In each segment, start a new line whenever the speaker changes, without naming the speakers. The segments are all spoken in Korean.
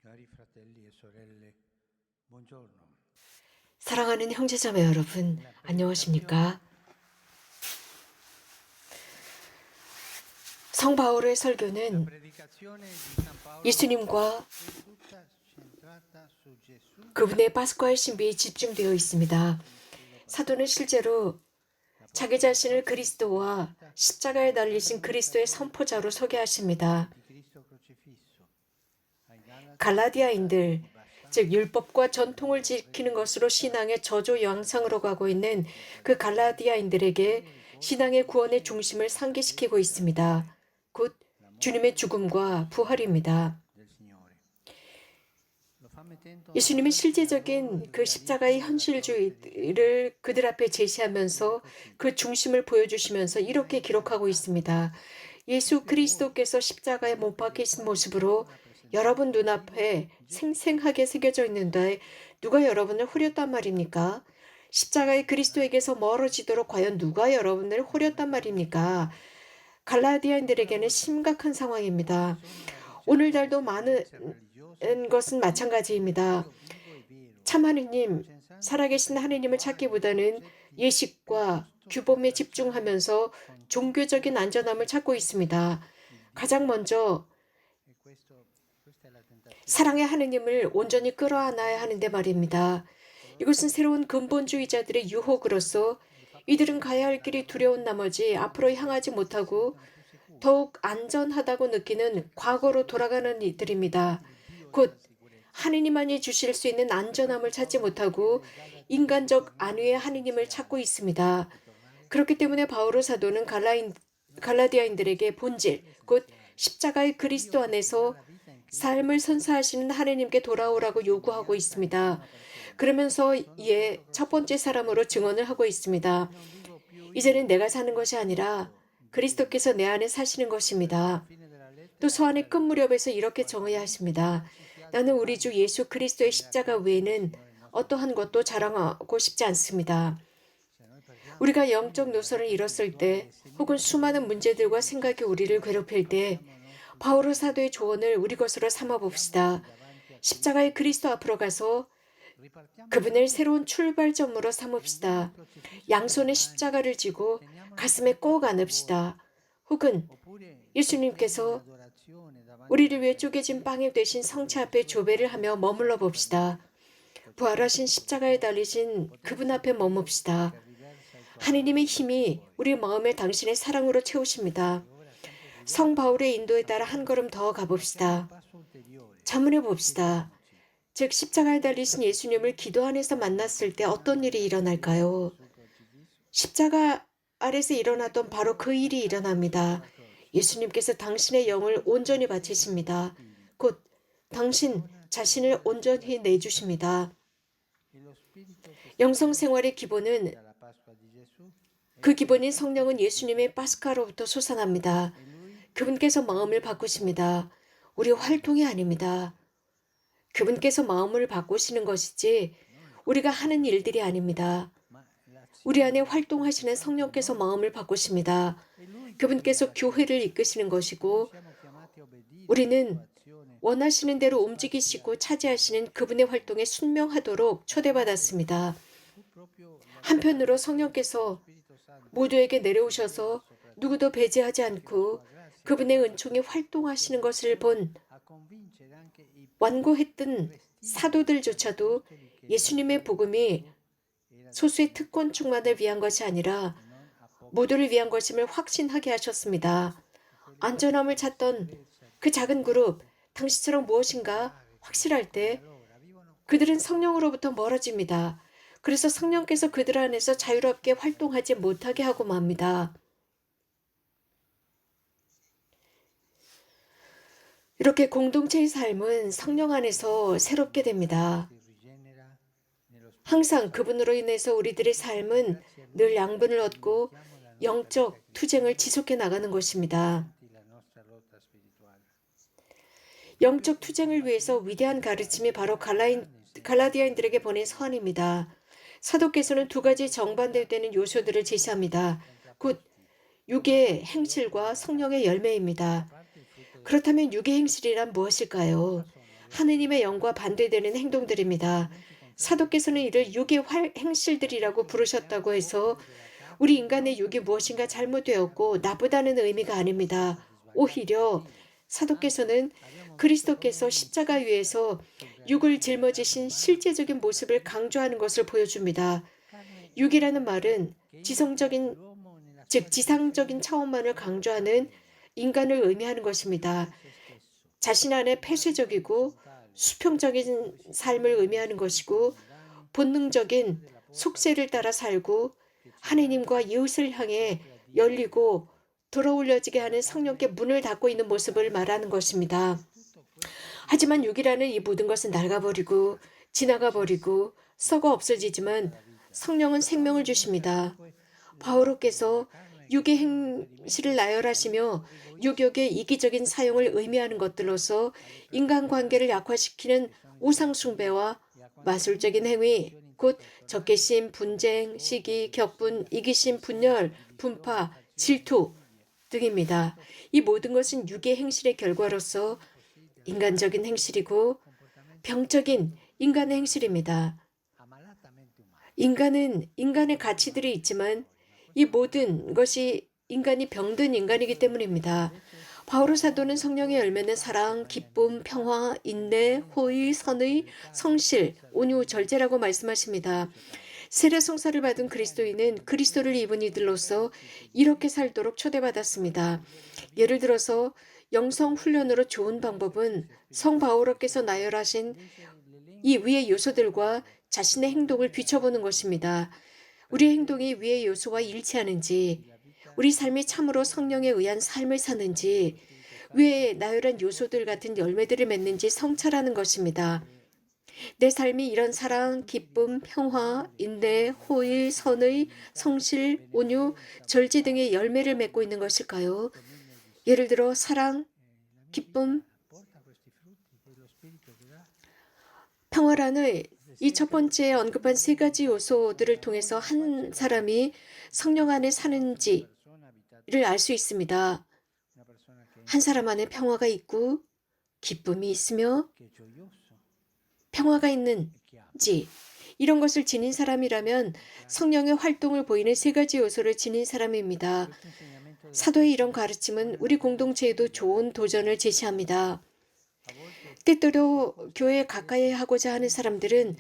Cari fratelli e sorelle, buongiorno.
사랑하는 형제자매 여러분,
Nella predicazione,
안녕하십니까? 성 바울의
la
설교는
predicazione di San Paolo
예수님과
è tutta centrata su Gesù
그분의 파스쿠알 신비에 집중되어 있습니다.
il suo
사도는 실제로 자기
L'Apostolo
자신을
infatti
그리스도와
cita
십자가에
i
달리신
due
그리스도의
cattolici
선포자로 소개하십니다.
di Cristo crocifisso, ai Galati
갈라디아인들,
i
즉
bastardi
율법과
e
전통을
ai
지키는
re
것으로 신앙의 저조 양상으로 가고 있는 그 갈라디아인들에게
Paolo ricorda
신앙의
il
구원의
centro
중심을
della
상기시키고
salvezza della
있습니다.
fede,
곧
la
주님의
morte e la
죽음과
risurrezione
부활입니다.
del Signore. Lo fa mettendo
예수님은
davanti a loro
실제적인
il
그 십자가의
realismo della croce di Gesù.
현실주의를 그들 앞에
Scrive
제시하면서
così:
그 중심을 보여주시면서
Egli ha
이렇게 기록하고
esaltato
있습니다. 예수
proprio voi,
그리스도께서 십자가에 못
all'opera dei
박히신
quali siamo
모습으로 여러분
rappresentati a Dio
눈앞에
in Gesù
생생하게
Cristo.
새겨져 있는데 누가 여러분을 호렸단 말입니까? 십자가의 그리스도에게서 멀어지도록 과연 누가 여러분을 호렸단 말입니까?
Ancora
갈라디아인들에게는
oggi,
심각한
molti
상황입니다.
sono alla ricerca di
오늘날도 많은
esperienze religiose
것은
prive del
마찬가지입니다.
Dio vivo e vero,
참 하느님,
senza
살아계신
tutte
하느님을
rituali e
찾기보다는
precetti
예식과
piuttosto che
규범에
tracciare
집중하면서
con
종교적인
tutto
안전함을 찾고
sacrificio
있습니다.
il Dio
가장
vero.
먼저
E questa è la tentazione
사랑의 하느님을
che
온전히
il
끌어안아야
diavolo
하는데
usa
말입니다.
coloro
이것은
che
새로운
cercano
근본주의자들의
di essere,
유혹으로서
li fa
이들은
paura
가야 할
andare
길이 두려운
avanti
나머지 앞으로
mentre
향하지
si
못하고
sentono più sicuri.
더욱 안전하다고 느끼는
Cercare
과거로
sicurezza
돌아가는 이들입니다.
il Dio è la
곧
sicurezza.
하느님만이 주실 수 있는
Per questo
안전함을 찾지
Paolo
못하고
chiede ai Galati di
인간적
ritornare
안위의 하느님을 찾고
all'essenziale,
있습니다.
ritornare
그렇기 때문에
alla
바오로
croce.
사도는
Noi dobbiamo
갈라디아인들에게
ritornare
본질, 곧
all'essenziale.
십자가의
Dio
그리스도
che ci dà
안에서
la vita in Cristo
삶을
Gesù,
선사하시는 하느님께
la nostra
돌아오라고 요구하고
somiglianza in
있습니다.
prima persona.
그러면서
Sono
이에
stato
첫 번째
crocifisso
사람으로 증언을
insieme a
하고
Cristo
있습니다.
e non vivo più
이제는
io,
내가 사는
ma
것이 아니라
Cristo vive in me.
그리스도께서 내 안에 사시는
Verso la
것입니다.
fine della
또
lettera
서한의 끝
aclarerà:
무렵에서 이렇게 정해야
qualcuno si
하십니다.
giustifichi
나는
altre
우리 주
vanto
예수 그리스도의
nelle
십자가
accuse del
외에는
Signore nostro
어떠한
Gesù
것도
Cristo.
자랑하고 싶지 않습니다.
Se noi perdiamo
우리가
il fine
영적
della
노선을
vita
잃었을
spirituale
때
e
혹은
seguire solo
수많은
i
문제들과
piaceri
생각이 우리를
eccessivi,
괴롭힐 때
facciamo i nostri
바오로
peccati
사도의
nostri.
조언을 우리 것으로 삼아
Mettiamoci
봅시다.
davanti a Cristo
십자가의 그리스도
Gesù.
앞으로 가서
Ripartiamo da
그분을
Lui.
새로운 출발점으로
Prendiamo il
삼읍시다.
crocifisso tra le
양손에
mani
십자가를
e
쥐고
teniamolo
가슴에
stretto
꼭
sul cuore.
안읍시다. 혹은
Oppure sostendo in
예수님께서
adorazione davanti
우리를 위해 쪼개진
all'Eucaristia
빵이 되신
dopo
성체
che
앞에
Gesù è
조배를
stato
하며 머물러
sofferto per noi,
봅시다. 부활하신
crocifisso per le
십자가에
cose,
달리신 그분
potresti
앞에
tu
머뭅시다.
che riversa il tuo amore
하느님의
negli altri
힘이
cuori.
우리 마음을 당신의 사랑으로 채우십니다.
E ora, sempre
성
guidati
바울의 인도에
da
따라 한
Paolo,
걸음 더
facciamo un
가봅시다.
passo ulteriore.
자문해 봅시다.
Chiediamoci
즉 십자가에
perché
달리신 예수님을
intercedi
기도 안에서
per noi
만났을 때 어떤
quotidianamente
일이
affinché
일어날까요?
sul crocifisso
십자가 아래서
significa
일어났던 바로
quello
그
che
일이
accade sotto
일어납니다.
la croce.
예수님께서 당신의
E
영을
questo
온전히
riceve il tuo
바치십니다.
spirito.
곧 당신
Dona
자신을
serenamente la
온전히
fiducia.
내주십니다.
E lo spirito che è stato
영성
dato
생활의 기본은
dalla Pasqua di Gesù è
그
lo
기본인
stesso che
성령은
abita in
예수님의
te.
파스카로부터 솟아납니다.
E Lui
그분께서 마음을
cambia il cuore,
바꾸십니다. 우리
cambia
활동이
le
아닙니다.
cose,
그분께서 마음을 바꾸시는 것이지
non le
우리가
cose,
하는 일들이 아닙니다.
ma
우리 안에
l'azione dello Spirito
활동하시는
Santo in
성령께서
noi.
마음을 바꾸십니다.
È Lui che guida
그분께서
la
교회를
Chiesa
이끄시는
e noi
것이고
siamo chiamati a obbedire alla sua
우리는
azione
원하시는
che
대로
spazia
움직이시고
nelle
차지하시는
nostre
그분의
vite.
활동에 순명하도록
D'altronde
초대받았습니다.
fu proprio la sua
한편으로
presenza dello
성령께서
Spirito Santo
모두에게
che chiedeva
내려오셔서 누구도
soprattutto
배제하지
perché la
않고
sua grazia
그분의
operava
은총이
per
활동하시는 것을
perfezione
본
a convincere anche i più
완고했던
restii dagli
사도들조차도
apostoli che il
예수님의
Vangelo di
복음이
Gesù era
소수의
destinato a
특권층만을
tutti
위한 것이 아니라
e non a pochi.
모두를 위한 것임을 확신하게 하셨습니다.
E quelli che
안전함을
per
찾던
sicurezza
그 작은 그룹,
cercavano
당신처럼
di
무엇인가
dimostrare che non
확실할
dipende da
때
loro, vivono
그들은
così.
성령으로부터 멀어집니다. 그래서 성령께서 그들 안에서 자유롭게 활동하지 못하게 하고 맙니다. 이렇게 공동체의 삶은 성령 안에서 새롭게 됩니다. 항상 그분으로 인해서 우리들의 삶은 늘 양분을 얻고 영적 투쟁을 지속해 나가는 것입니다. 영적 투쟁을 위해서 위대한 가르침이 바로 갈라디아인들에게 보낸 서한입니다. 사도께서는 두 가지 정반대되는 요소들을 제시합니다. 곧 육의 행실과 성령의 열매입니다. 그렇다면 육의 행실이란 무엇일까요? 하느님의 영과 반대되는 행동들입니다. 사도께서는 이를 육의 행실들이라고 부르셨다고 해서 우리 인간의 육이 무엇인가 잘못되었고 나쁘다는 의미가 아닙니다. 오히려 사도께서는 그리스도께서 십자가 위에서 육을 짊어지신 실제적인 모습을 강조하는 것을 보여줍니다. 육이라는 말은 지상적인 차원만을 강조하는 인간을 의미하는 것입니다. 자신 안에 폐쇄적이고 수평적인 삶을 의미하는 것이고 본능적인 속세를 따라 살고 하느님과 이웃을 향해 열리고 들어올려지게 하는 성령께 문을 닫고 있는 모습을 말하는 것입니다. 하지만 육이라는 이 모든 것은 낡아버리고 지나가버리고 썩어 없어지지만 성령은 생명을 주십니다. 바오로께서 육의 행실을 나열하시며 육욕의 이기적인 사용을 의미하는 것들로서 인간관계를 약화시키는 우상숭배와 마술적인 행위, 곧 적개심, 분쟁, 시기, 격분, 이기심, 분열, 분파, 질투 등입니다. 이 모든 것은 육의 행실의 결과로서 인간적인 행실이고 병적인 인간의 행실입니다. 인간은 인간의 가치들이 있지만 이 모든 것이 인간이 병든 인간이기 때문입니다. 바오로 사도는 성령의 열매는 사랑, 기쁨, 평화, 인내, 호의, 선의, 성실, 온유, 절제라고 말씀하십니다. 세례 성사를 받은 그리스도인은 그리스도를 입은 이들로서 이렇게 살도록 초대받았습니다. 예를 들어서 영성 훈련으로 좋은 방법은 성 바오로께서 나열하신 이 위의 요소들과 자신의 행동을 비춰보는 것입니다. 우리의 행동이 위의 요소와 일치하는지, 우리 삶이 참으로 성령에 의한 삶을 사는지, 위의 나열한 요소들 같은 열매들을 맺는지 성찰하는 것입니다. 내 삶이 이런 사랑, 기쁨, 평화, 인내, 호의, 선의, 성실, 온유, 절제 등의 열매를 맺고 있는 것일까요? 예를 들어 사랑, 기쁨, 평화라는 이 첫 번째 언급한 세 가지 요소들을 통해서 한 사람이 성령 안에 사는지를 알 수 있습니다. 한 사람 안에 평화가 있고 기쁨이 있으며 평화가 있는지 이런 것을 지닌 사람이라면 성령의 활동을 보이는 세 가지 요소를 지닌 사람입니다. 사도의 이런 가르침은 우리 공동체에도 좋은 도전을 제시합니다. 때때로 교회에 가까이 하고자 하는 사람들은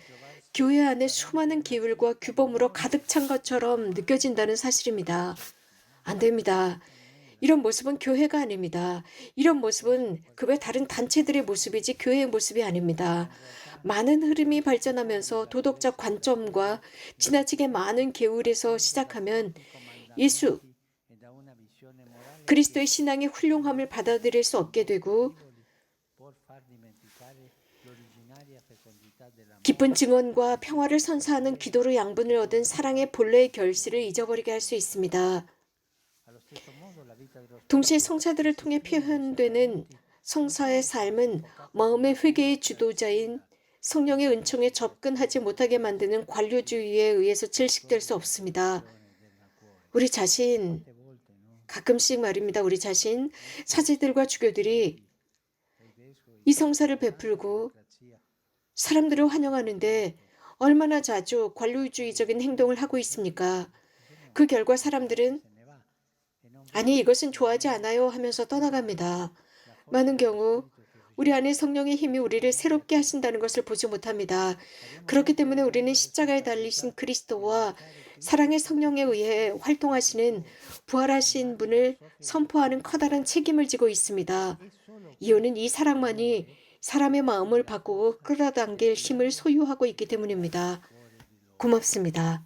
교회 안에 수많은 기울과 규범으로 가득 찬 것처럼 느껴진다는 사실입니다. 안 됩니다. 이런 모습은 교회가 아닙니다. 이런 모습은 그 외 다른 단체들의 모습이지 교회의 모습이 아닙니다. 많은 흐름이 발전하면서 도덕적 관점과 지나치게 많은 계율에서 시작하면 예수, 그리스도의 신앙의 훌륭함을 받아들일 수 없게 되고 깊은 증언과 평화를 선사하는 기도로 양분을 얻은 사랑의 본래의 결실을 잊어버리게 할 수 있습니다. 동시에 성사들을 통해 표현되는 성사의 삶은 마음의 회개의 주도자인 성령의 은총에 접근하지 못하게 만드는 관료주의에 의해서 질식될 수 없습니다. 우리 자신, 가끔씩 말입니다. 우리 자신, 사제들과 주교들이 이 성사를 베풀고 사람들을 환영하는데 얼마나 자주 관료주의적인 행동을 하고 있습니까? 그 결과 사람들은 아니 이것은 좋아하지 않아요 하면서 떠나갑니다. 많은 경우 우리 안에 성령의 힘이 우리를 새롭게 하신다는 것을 보지 못합니다. 그렇기 때문에 우리는 십자가에 달리신 그리스도와 사랑의 성령에 의해 활동하시는 부활하신 분을 선포하는 커다란 책임을 지고 있습니다. 이유는 이 사랑만이 사람의 마음을 바꾸고 끌어당길 힘을 소유하고 있기 때문입니다. 고맙습니다.